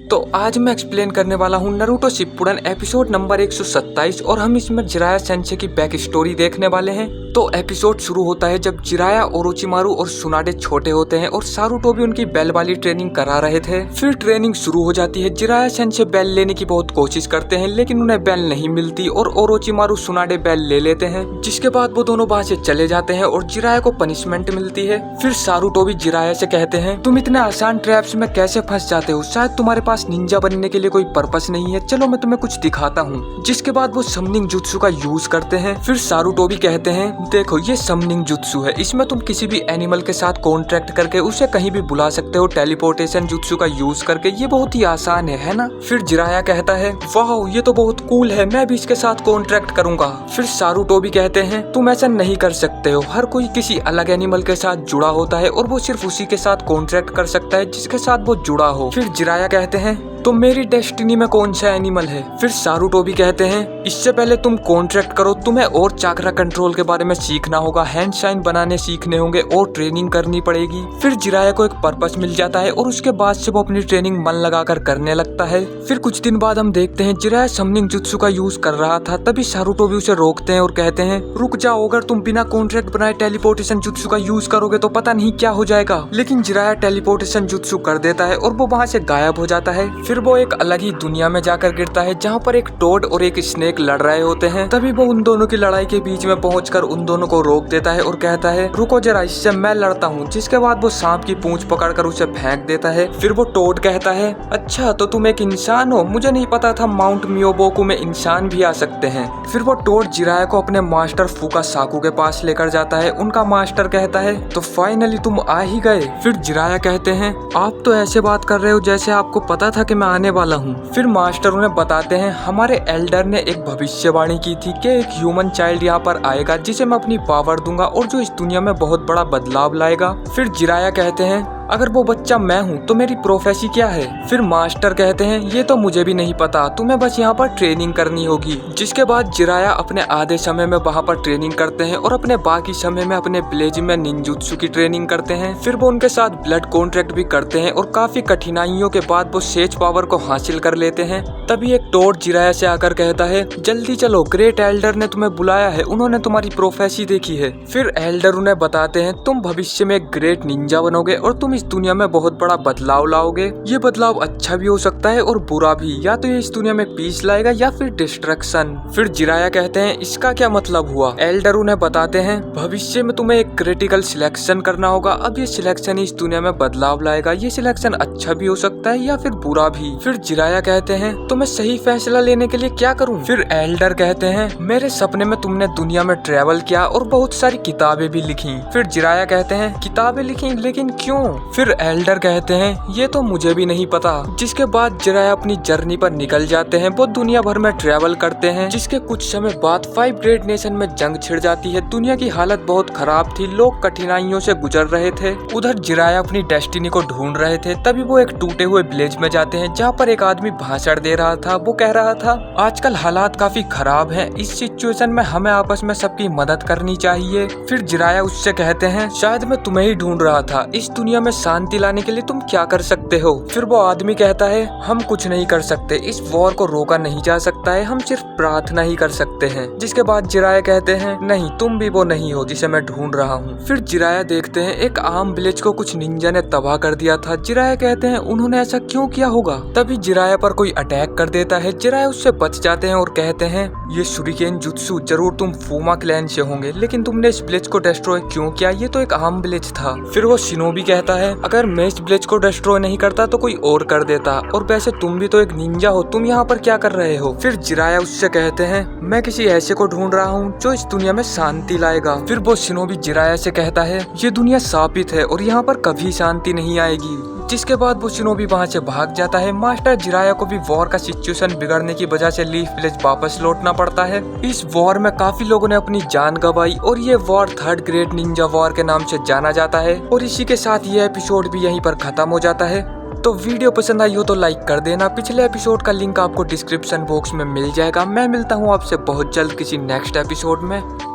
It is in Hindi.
तो आज मैं एक्सप्लेन करने वाला हूँ नारुतो शिपुडन एपिसोड नंबर 127 और हम इसमें जिराया सेंसेई की बैक स्टोरी देखने वाले हैं। तो एपिसोड शुरू होता है जब जिराया, ओरोचिमारू और सुनाडे छोटे होते हैं और सारुतो भी उनकी बेल वाली ट्रेनिंग करा रहे थे। फिर ट्रेनिंग शुरू हो जाती है। जिराया सेंसेई बेल लेने की बहुत कोशिश करते हैं लेकिन उन्हें बेल नहीं मिलती और ओरोचिमारू सुनाडे बेल ले लेते हैं, जिसके बाद वो दोनों वहाँ से चले जाते हैं और जिराया को पनिशमेंट मिलती है। फिर सारुतो भी जिराया से कहते हैं, तुम इतने आसान ट्रैप्स में कैसे फंस जाते हो, शायद तुम्हारे पास निंजा बनने के लिए कोई पर्पस नहीं है, चलो मैं तुम्हें कुछ दिखाता हूँ। जिसके बाद वो समनिंग जुत्सु का यूज करते हैं। फिर सारुतो भी कहते हैं, देखो ये समनिंग जुत्सु है, इसमें तुम किसी भी एनिमल के साथ कॉन्ट्रैक्ट करके उसे कहीं भी बुला सकते हो टेलीपोर्टेशन जुत्सु का यूज करके, ये बहुत ही आसान है ना। फिर जिराया कहता है, वाह ये तो बहुत कूल है, मैं भी इसके साथ कॉन्ट्रैक्ट करूंगा। फिर सारुतो भी कहते हैं, तुम ऐसा नहीं कर सकते हो, हर कोई किसी अलग एनिमल के साथ जुड़ा होता है और वो सिर्फ उसी के साथ कॉन्ट्रैक्ट कर सकता है जिसके साथ वो जुड़ा हो। फिर जिराया कहते हैं, तो मेरी डेस्टिनी में कौन सा एनिमल है। फिर सारुतो भी कहते हैं, इससे पहले तुम कॉन्ट्रैक्ट करो, तुम्हें और चाकरा कंट्रोल के बारे में सीखना होगा, हैंड साइन बनाने सीखने होंगे और ट्रेनिंग करनी पड़ेगी। फिर जिराया को एक पर्पस मिल जाता है और उसके बाद से वो अपनी ट्रेनिंग मन लगाकर करने लगता है। फिर कुछ दिन बाद हम देखते हैं जिराया समनिंग जुत्सु का यूज कर रहा था, तभी सारुतो भी उसे रोकते हैं और कहते हैं, रुक जाओ, अगर तुम बिना कॉन्ट्रैक्ट बनाए टेलीपोर्टेशन जुत्सु का यूज करोगे तो पता नहीं क्या हो जाएगा। लेकिन जिराया टेलीपोर्टेशन जुत्सु कर देता है और वो वहाँ से गायब हो जाता है। फिर वो एक अलग ही दुनिया में जाकर गिरता है जहाँ पर एक टोड और एक स्नेक लड़ रहे होते हैं। तभी वो उन दोनों की लड़ाई के बीच में पहुंचकर उन दोनों को रोक देता है और कहता है, रुको जरा, इससे मैं लड़ता हूँ। जिसके बाद वो सांप की पूंछ पकड़कर उसे फेंक देता है। फिर वो टोड कहता है, अच्छा तो तुम एक इंसान हो, मुझे नहीं पता था माउंट मियोबोकू में इंसान भी आ सकते हैं। फिर वो टोड जिराया को अपने मास्टर फूका साकू के पास लेकर जाता है। उनका मास्टर कहता है, तो फाइनली तुम आ ही गए। फिर जिराया कहते हैं, आप तो ऐसे बात कर रहे हो जैसे आपको पता था कि मैं आने वाला हूँ। फिर मास्टर उन्हें बताते हैं, हमारे एल्डर ने एक भविष्यवाणी की थी कि एक ह्यूमन चाइल्ड यहाँ पर आएगा जिसे मैं अपनी पावर दूंगा और जो इस दुनिया में बहुत बड़ा बदलाव लाएगा। फिर जिराया कहते हैं, अगर वो बच्चा मैं हूँ तो मेरी प्रोफेसी क्या है। फिर मास्टर कहते हैं, ये तो मुझे भी नहीं पता, तुम्हें बस यहाँ पर ट्रेनिंग करनी होगी। जिसके बाद जिराया अपने आधे समय में वहाँ पर ट्रेनिंग करते हैं और अपने बाकी समय में अपने विलेज में निंजुत्सु की ट्रेनिंग करते हैं। फिर वो उनके साथ ब्लड कॉन्ट्रैक्ट भी करते हैं और काफी कठिनाइयों के बाद वो सेज पावर को हासिल कर लेते हैं। तभी एक टोड जिराया से आकर कहता है, जल्दी चलो, ग्रेट एल्डर ने तुम्हें बुलाया है, उन्होंने तुम्हारी प्रोफेसी देखी है। फिर एल्डर उन्हें बताते हैं, तुम भविष्य में एक ग्रेट निंजा बनोगे और तुम इस दुनिया में बहुत बड़ा बदलाव लाओगे। ये बदलाव अच्छा भी हो सकता है और बुरा भी, या तो ये इस दुनिया में पीस लाएगा या फिर डिस्ट्रक्शन। फिर जिराया कहते हैं, इसका क्या मतलब हुआ। एल्डर उन्हें बताते हैं, भविष्य में तुम्हें एक क्रिटिकल सिलेक्शन करना होगा, अब ये सिलेक्शन इस दुनिया में बदलाव लाएगा, ये सिलेक्शन अच्छा भी हो सकता है या फिर बुरा भी। फिर जिराया कहते हैं, तो मैं सही फैसला लेने के लिए क्या करूं। फिर एल्डर कहते हैं, मेरे सपने में तुमने दुनिया में ट्रेवल किया और बहुत सारी किताबें भी लिखी। फिर जिराया कहते हैं, किताबें लिखी, लेकिन क्यों। फिर एल्डर कहते हैं, ये तो मुझे भी नहीं पता। जिसके बाद जिराया अपनी जर्नी पर निकल जाते हैं। वो दुनिया भर में ट्रेवल करते हैं। जिसके कुछ समय बाद 5 ग्रेट नेशन में जंग छिड़ जाती है। दुनिया की हालत बहुत खराब थी, लोग कठिनाइयों से गुजर रहे थे। उधर जिराया अपनी डेस्टिनी को ढूंढ रहे थे। तभी वो एक टूटे हुए विलेज में जाते हैं जहाँ पर एक आदमी भाषण दे रहा था। वो कह रहा था, आजकल हालात काफी खराब हैं, इस सिचुएशन में हमें आपस में सबकी मदद करनी चाहिए। फिर जिराया उससे कहते हैं, शायद मैं तुम्हें ही ढूंढ रहा था, इस दुनिया में शांति लाने के लिए तुम क्या कर सकते हो। फिर वो आदमी कहता है, हम कुछ नहीं कर सकते, इस वॉर को रोका नहीं जा सकता है, हम सिर्फ प्रार्थना ही कर सकते हैं। जिसके बाद जिराया कहते हैं, नहीं, तुम भी वो नहीं हो जिसे मैं ढूंढ रहा हूँ। फिर जिराया देखते हैं एक आम विलेज को कुछ निंजा ने तबाह कर दिया था। जिराया कहते हैं, उन्होंने ऐसा क्यों किया होगा। तभी जिराया पर कोई अटैक कर देता है। जिराया उससे बच जाते हैं और कहते हैं, ये शुरिकेन जुत्सु, जरूर तुम फूमा क्लैन से होंगे, लेकिन तुमने इस विलेज को डिस्ट्रॉय क्यों किया, ये तो एक आम विलेज था। फिर वो शिनोबी कहता है, अगर मैं इस विलेज को डिस्ट्रॉय नहीं करता तो कोई और कर देता, और वैसे तुम भी तो एक निंजा हो, तुम यहाँ पर क्या कर रहे हो। फिर जिराया उससे कहते हैं, मैं किसी ऐसे को ढूंढ रहा हूँ जो इस दुनिया में शांति लाएगा। फिर वो शिनोबी जिराया से कहता है, ये दुनिया शापित है और यहाँ पर कभी शांति नहीं आएगी। जिसके बाद वो शिनोबी वहाँ से भाग जाता है। मास्टर जिराया को भी वॉर का सिचुएशन बिगड़ने की वजह से लीफ विलेज वापस लौटना पड़ता है। इस वॉर में काफी लोगों ने अपनी जान गंवाई और ये war 3rd great Ninja war के नाम से जाना जाता है। और इसी के साथ ये एपिसोड भी यहीं पर खत्म हो जाता है। तो वीडियो पसंद आई हो तो लाइक कर देना। पिछले एपिसोड का लिंक आपको डिस्क्रिप्शन बॉक्स में मिल जाएगा। मैं मिलता हूँ आपसे बहुत जल्द किसी नेक्स्ट एपिसोड में।